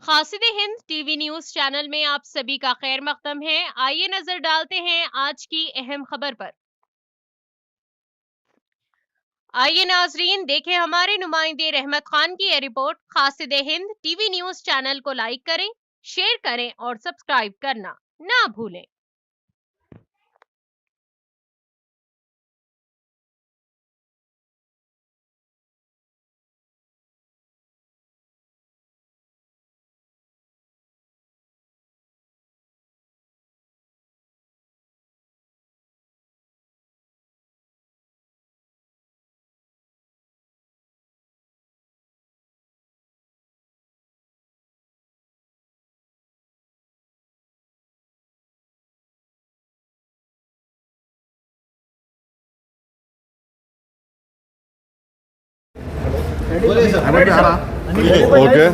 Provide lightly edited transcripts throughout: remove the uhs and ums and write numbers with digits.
Khasid Hind TV news channel में आप सभी का खैर मकदम है। आइए नजर डालते हैं आज की अहम खबर पर। आइए नाजरीन देखें हमारे नुमाइंदे रहमत खान की यह report. Qasid Hind TV news channel को लाइक करें, शेयर करें और सब्सक्राइब करना ना भूलें। Okay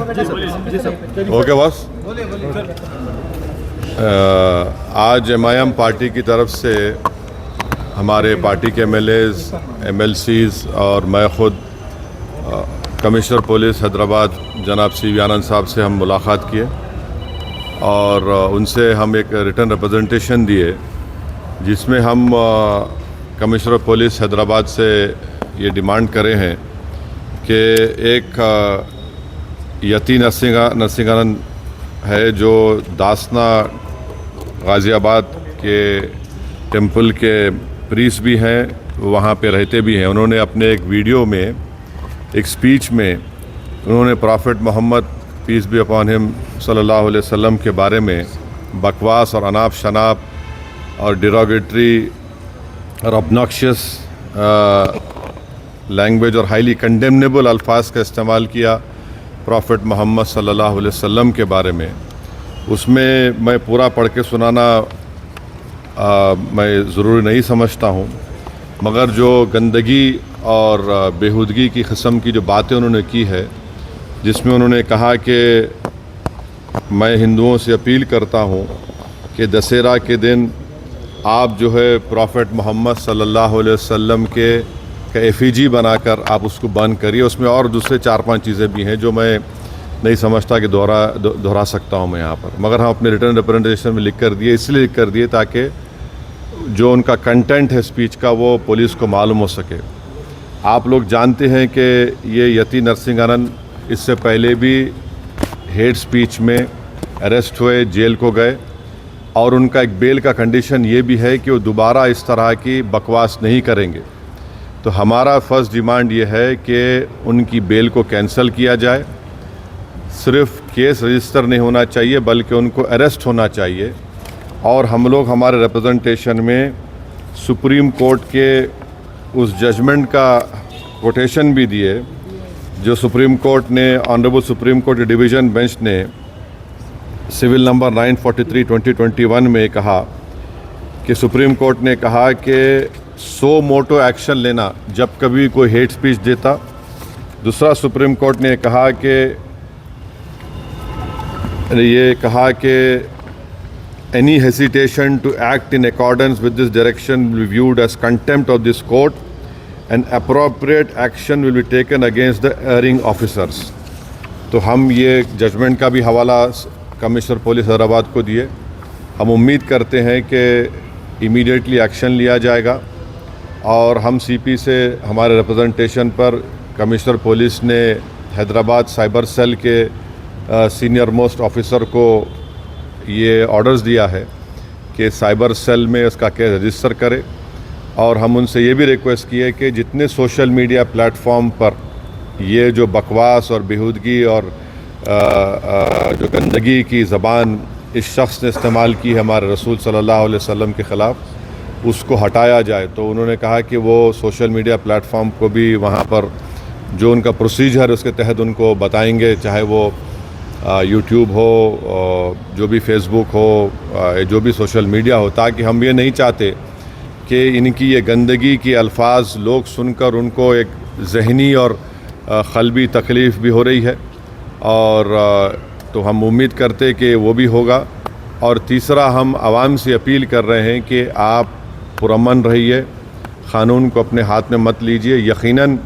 okay boss. आज MIM पार्टी की तरफ से हमारे पार्टी के MLAs, MLCs और मैं ख़ुद कमिश्नर पुलिस हैदराबाद जनाब CV आनंद साहब से हम मुलाकात किए और उनसे हम एक रिटर्न रिप्रेजेंटेशन दिए जिसमें हम कमिश्नर पुलिस हैदराबाद से ये डिमांड करे हैं कि एक यती नरसिंहानंद है जो दासना गाज़ियाबाद के टेंपल के प्रीस्ट भी हैं, वहाँ पे रहते भी हैं। उन्होंने अपने एक वीडियो में, एक स्पीच में उन्होंने prophet Muhammad peace be upon him सल्लल्लाहु अलैहि वसल्लम के बारे में बकवास और अनाप शनाप और डिरोगेटरी और ऑब्नॉक्शियस लैंग्वेज और हाईली कंडेमनेबल अल्फाज का इस्तेमाल किया प्रॉफिट मोहम्मद सल्लल्लाहु अलैहि वसल्लम के बारे में। उसमें मैं पूरा पढ़ के सुनाना मैं ज़रूरी नहीं समझता हूँ, मगर जो गंदगी और बेहूदगी की किस्म की जो बातें उन्होंने की है, जिसमें उन्होंने कहा कि मैं हिंदुओं से अपील करता हूँ कि दशहरा के दिन आप जो है प्रॉफिट मोहम्मद सल्लल्लाहु अलैहि वसल्लम के एफिजी बनाकर आप उसको बंद करिए। उसमें और दूसरे 4-5 चीज़ें भी हैं जो मैं नहीं समझता कि दोहरा सकता हूँ मैं यहाँ पर, मगर हम अपने रिटर्न रिप्रेजेंटेशन में लिख कर दिए, इसलिए लिख कर दिए ताकि जो उनका कंटेंट है स्पीच का वो पुलिस को मालूम हो सके। आप लोग जानते हैं कि ये यती नरसिंहानंद इससे पहले भी हेट स्पीच में अरेस्ट हुए, जेल को गए और उनका एक बेल का कंडीशन ये भी है कि वो दोबारा इस तरह की बकवास नहीं करेंगे। तो हमारा फर्स्ट डिमांड ये है कि उनकी बेल को कैंसिल किया जाए। सिर्फ केस रजिस्टर नहीं होना चाहिए बल्कि उनको अरेस्ट होना चाहिए। और हम लोग हमारे रिप्रेजेंटेशन में सुप्रीम कोर्ट के उस जजमेंट का कोटेशन भी दिए जो सुप्रीम कोर्ट ने, honourable supreme court division bench ने सिविल नंबर 943/2021 में कहा कि सुप्रीम कोर्ट ने कहा कि सो मोटो एक्शन लेना जब कभी कोई हेट स्पीच देता। दूसरा, सुप्रीम कोर्ट ने कहा कि any hesitation to act in accordance with this direction will be viewed as contempt of this court and appropriate action will be taken against the erring officers. तो हम ये judgement का भी हवाला कमिश्नर पुलिस हैदराबाद को दिए। हम उम्मीद करते हैं कि इमीडिएटली एक्शन लिया जाएगा और हम CP से हमारे रिप्रेजेंटेशन पर कमिश्नर पुलिस ने हैदराबाद साइबर सेल के सीनियर मोस्ट ऑफिसर को ये ऑर्डर्स दिया है कि साइबर सेल में इसका केस रजिस्टर करे। और हम उनसे ये भी रिक्वेस्ट की है कि जितने सोशल मीडिया प्लेटफॉर्म पर ये जो बकवास और बेहूदगी और जो गंदगी की ज़बान इस शख्स ने इस्तेमाल की है हमारे रसूल सल्लल्लाहु अलैहि वसल्लम के ख़िलाफ़, उसको हटाया जाए। तो उन्होंने कहा कि वो सोशल मीडिया प्लेटफॉर्म को भी वहाँ पर जो उनका प्रोसीजर है उसके तहत उनको बताएंगे, चाहे वो यूट्यूब हो, जो भी फेसबुक हो, जो भी सोशल मीडिया हो, ताकि हम ये नहीं चाहते कि इनकी ये गंदगी की अल्फाज लोग सुनकर उनको एक ज़हनी और क़ल्बी तकलीफ़ भी हो रही है। और तो हम उम्मीद करते कि वो भी होगा। और तीसरा, हम आवाम से अपील कर रहे हैं कि आप पुरअमन रहिए, क़ानून को अपने हाथ में मत लीजिए। यकीनन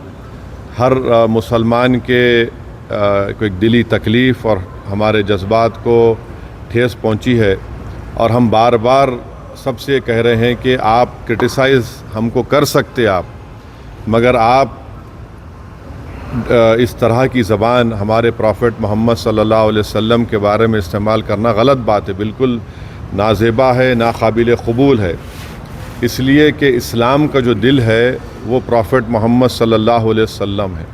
हर मुसलमान के कोई दिली तकलीफ़ और हमारे जज्बात को ठेस पहुंची है और हम बार बार सबसे कह रहे हैं कि आप क्रिटिसाइज़ हमको कर सकते आप, मगर आप इस तरह की ज़बान हमारे प्रॉफिट मोहम्मद सल्लल्लाहु अलैहि वसल्लम के बारे में इस्तेमाल करना गलत बात है, बिल्कुल नाज़ेबा है, नाकाबिल क़बूल है। इसलिए कि इस्लाम का जो दिल है वो प्रॉफिट मोहम्मद सल्लल्लाहु अलैहि वसल्लम है।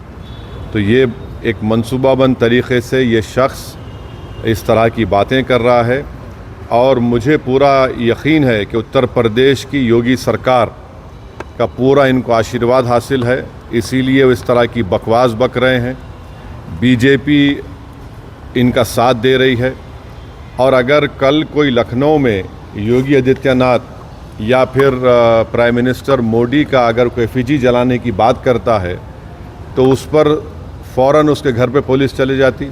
तो ये एक मंसूबाबंद तरीक़े से ये शख्स इस तरह की बातें कर रहा है और मुझे पूरा यकीन है कि उत्तर प्रदेश की योगी सरकार का पूरा इनको आशीर्वाद हासिल है, इसीलिए वो इस तरह की बकवास बक रहे हैं। बीजेपी इनका साथ दे रही है और अगर कल कोई लखनऊ में योगी आदित्यनाथ या फिर प्राइम मिनिस्टर मोदी का अगर कोई एफिजी जलाने की बात करता है तो उस पर फ़ौरन उसके घर पे पुलिस चली जाती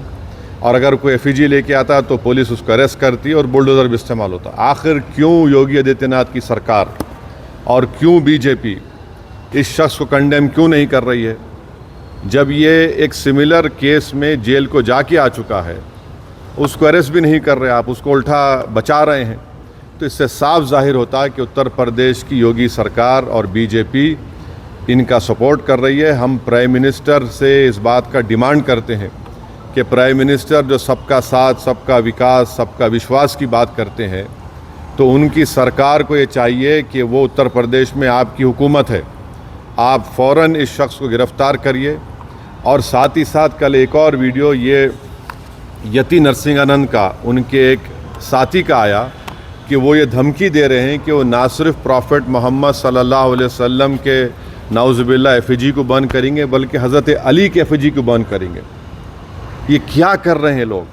और अगर कोई एफिजी लेके आता तो पुलिस उसको अरेस्ट करती और बुलडोज़र भी इस्तेमाल होता। आखिर क्यों योगी आदित्यनाथ की सरकार और क्यों बीजेपी इस शख्स को कंडेम क्यों नहीं कर रही है? जब ये एक सिमिलर केस में जेल को जाके आ चुका है, उसको अरेस्ट भी नहीं कर रहे आप, उसको उल्टा बचा रहे हैं। तो इससे साफ जाहिर होता है कि उत्तर प्रदेश की योगी सरकार और बीजेपी इनका सपोर्ट कर रही है। हम प्राइम मिनिस्टर से इस बात का डिमांड करते हैं कि प्राइम मिनिस्टर जो सबका साथ, सबका विकास, सबका विश्वास की बात करते हैं, तो उनकी सरकार को ये चाहिए कि वो उत्तर प्रदेश में आपकी हुकूमत है, आप फ़ौरन इस शख्स को गिरफ़्तार करिए। और साथ ही साथ कल एक और वीडियो ये यति नरसिंहानंद का, उनके एक साथी का आया कि वो ये धमकी दे रहे हैं कि वो ना सिर्फ प्रॉफिट मोहम्मद सल्लल्लाहु अलैहि वसल्लम के नाउज़ुबिल्लाह एफिजी को बंद करेंगे बल्कि हज़रत अली के एफिजी को बंद करेंगे। ये क्या कर रहे हैं लोग?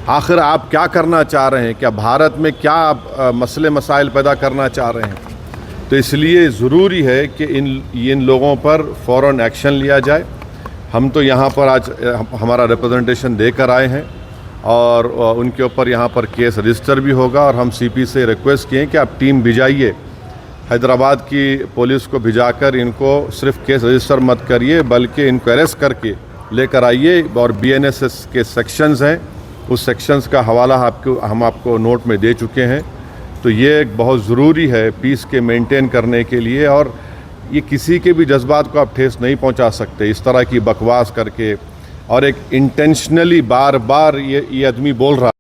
आखिर आप क्या करना चाह रहे हैं? क्या भारत में क्या आप मसले मसाइल पैदा करना चाह रहे हैं? तो इसलिए ज़रूरी है कि इन लोगों पर फ़ौरन एक्शन लिया जाए। हम तो यहाँ पर आज हमारा रिप्रेजेंटेशन देकर आए हैं और उनके ऊपर यहाँ पर केस रजिस्टर भी होगा और हम सीपी से रिक्वेस्ट किए कि आप टीम भिजाइए, हैदराबाद की पुलिस को भिजाकर इनको सिर्फ केस रजिस्टर मत करिए बल्कि इनको अरेस्ट करके लेकर आइए। और बीएनएस के सेक्शंस हैं, उस सेक्शंस का हवाला हम आपको नोट में दे चुके हैं। तो ये एक बहुत ज़रूरी है पीस के मेंटेन करने के लिए और ये किसी के भी जज्बात को आप ठेस नहीं पहुंचा सकते इस तरह की बकवास करके। और एक इंटेंशनली बार बार ये आदमी बोल रहा